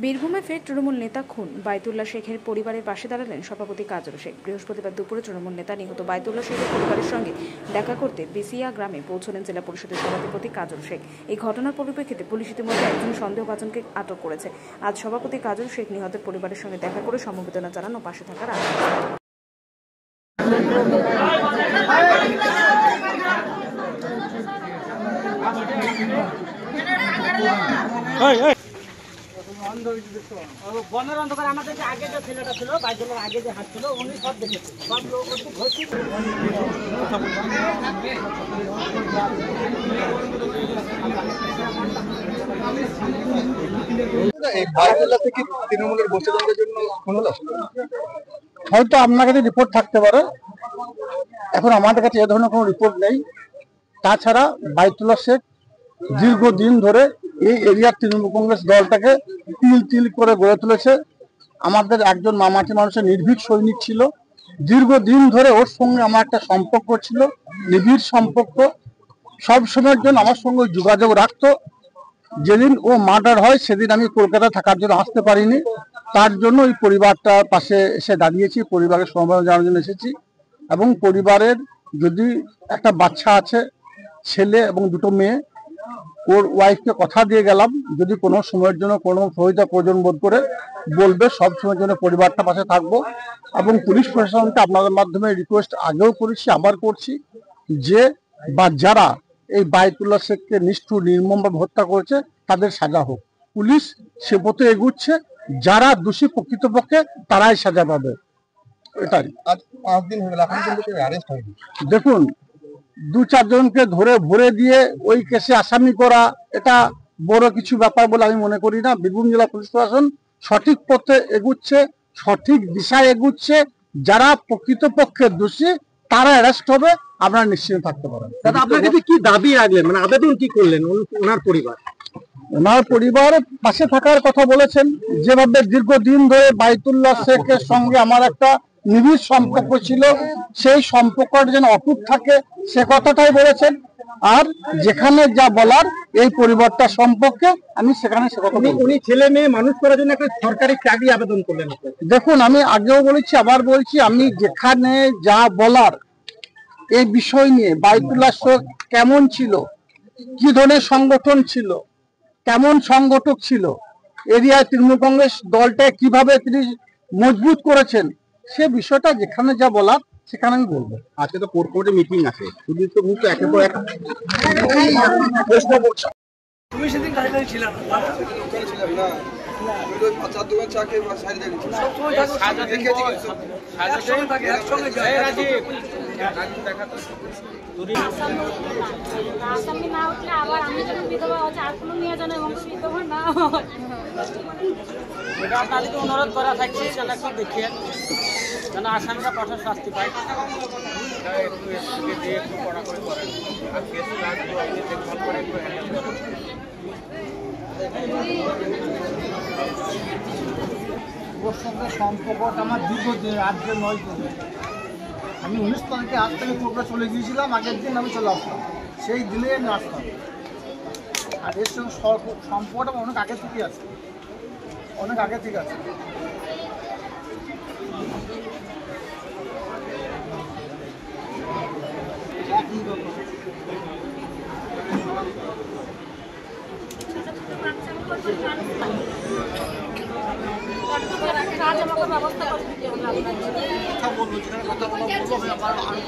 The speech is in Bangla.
বীরভূমে ফের তৃণমূল নেতা খুন। বায়তুল্লাহ শেখের পরিবারের পাশে দাঁড়ালেন সভাপতি কাজল শেখ। বৃহস্পতিবার দুপুরে তৃণমূল নেতা নিহত বায়তুল্লাহ শেখের পরিবারের সঙ্গে দেখা করতে বিসিয়া গ্রামে পৌঁছলেন জেলা পরিষদের সভাপতি কাজল শেখ। এই ঘটনার পরিপ্রেক্ষিতে পুলিশ ইতিমধ্যে একজন সন্দেহভাজনকে আটক করেছে। আজ সভাপতি কাজল শেখ নিহতের পরিবারের সঙ্গে দেখা করে সমবেদনা জানান ও পাশে থাকার আশ্বাস। বনের অন্ধকার আমাদের যে আগে যে ছেলেটা ছিল বাইকের আগে যে হাত ছিল উনি সব দেখেছে, সব লোক হয়তো আপনার কাছে রিপোর্ট থাকতে পারে, এখন আমাদের কাছে এ ধরনের কোনো রিপোর্ট নেই। তাছাড়া বায়তুল্লাহ শেখ দীর্ঘদিন ধরে এই এরিয়ার তৃণমূল কংগ্রেস দলটাকে তিল তিল করে গড়ে তুলেছে। আমাদের একজন মামাটি মানুষের নির্ভীক সৈনিক ছিল। দীর্ঘদিন ধরে ওর সঙ্গে আমার একটা সম্পর্ক ছিল, নিবিড় সম্পর্ক। সব সময়ের জন্য আমার সঙ্গে যোগাযোগ রাখতো। যেদিন ও মার্ডার হয় সেদিন আমি কলকাতায় থাকার জন্য আসতে পারিনি, তার জন্য ওই পরিবারটার পাশে এসে দাঁড়িয়েছি, পরিবারের সমবেদনা জানানোর জন্য এসেছি। এবং পরিবারের যদি একটা বাচ্চা আছে, ছেলে এবং দুটো মেয়ে, ওর ওয়াইফকে কথা দিয়ে গেলাম যদি কোনো সময়ের জন্য কোনো সহায়তা প্রয়োজন বোধ করে বলবে, সব সময়ের জন্য পরিবারটা পাশে থাকবো। এবং পুলিশ প্রশাসনকে আপনাদের মাধ্যমে রিকোয়েস্ট আগেও করেছি, আবার করছি, যে বা যারা এই বায়তুল্লাহ শেখকে নিষ্ঠুর নির্মমভাবে হত্যা করেছে তাদের সাজা হোক। পুলিশ সে পথে এগুচ্ছে, যারা দোষী প্রকৃতপক্ষে তারাই সাজা পাবে। এটাই। আজ 5 দিন হয়ে গেল, এখন কিন্তু কেউ অ্যারেস্ট হয়নি। দেখুন, 2-4 জনকে ধরে ভরে দিয়ে ওই কেসে আসামি করা এটা বড় কিছু ব্যাপার বলে আমি মনে করি না। বীরভূম জেলা পুলিশ প্রশাসন সঠিক পথে এগুচ্ছে, সঠিক দিশায় এগুচ্ছে। যারা প্রকৃতপক্ষে দোষী তারা অ্যারেস্ট হবে, আপনারা নিশ্চিন্ত থাকতে পারেন। দাদা, আপনার কাছে কি দাবি রাখলেন, মানে আবেদন কি করলেন? ওনার পরিবার পাশে থাকার কথা বলেছেন। যেভাবে দীর্ঘদিন ধরে বায়তুল্লাহ শেখের সঙ্গে আমার একটা নিবিড় সম্পর্ক ছিল, সেই সম্পর্কটা যেন অটুট থাকে সে কথাটাই বলেছেন। আর যেখানে যা বলার এই পরিবারটা সম্পর্কে আমি সেখানে সে কথা। উনি ছেলে মেয়ে মানুষ করার জন্য একটা সরকারি চাকরি আবেদন করলেন। দেখুন, আমি আগেও বলেছি, আবার বলছি, আমি যেখানে যা বলার এই বিষয় নিয়ে, বায়তুল্লাহ শেখ কেমন ছিল, কি ধরনের সংগঠন ছিল, কেমন সংগঠক ছিল, এরিয়ায় তৃণমূল কংগ্রেস দলটা কিভাবে তিনি মজবুত করেছেন, সে বিষয়টা যেখানে যা বলার সেখানে আমি বলবো। আজকে তো কোর্ট কোর্টে মিটিং আছে, শুধু তো মুখে একের পর এক প্রশ্ন করছো। তুমি সেদিন গাড়ি ছিল না, চার দোকান চা খেয়ে সাইড দেখেছি, সবসময় থাকে একসঙ্গে যায়। আসামি না উঠলে আবার আমি যখন বিধবা হচ্ছে আর কোনো মেয়ে যেন এবং বিধবা না হয়, এটা আপনাদেরকে অনুরোধ করা থাকছে যেন একটু দেখিয়ে যেন আসামিরা কঠোর শাস্তি পায়। ওর সঙ্গে সম্পর্কটা আমার দীর্ঘদিন, আজকে নয় দিন। আমি 19 তারিখে আজ থেকে কলকাতা চলে গিয়েছিলাম, আগের দিন আমি চলে আসতাম, সেই দিনে আমি আসতাম। আর এর সঙ্গে সম্পর্কটা অনেক আগে থেকে আছে, অনেক আগে থেকে আছে। কাজ আমাকে ব্যবস্থা করে দিতে হবে আপনার। কথা বলবো, যেখানে কথা বলবো আমি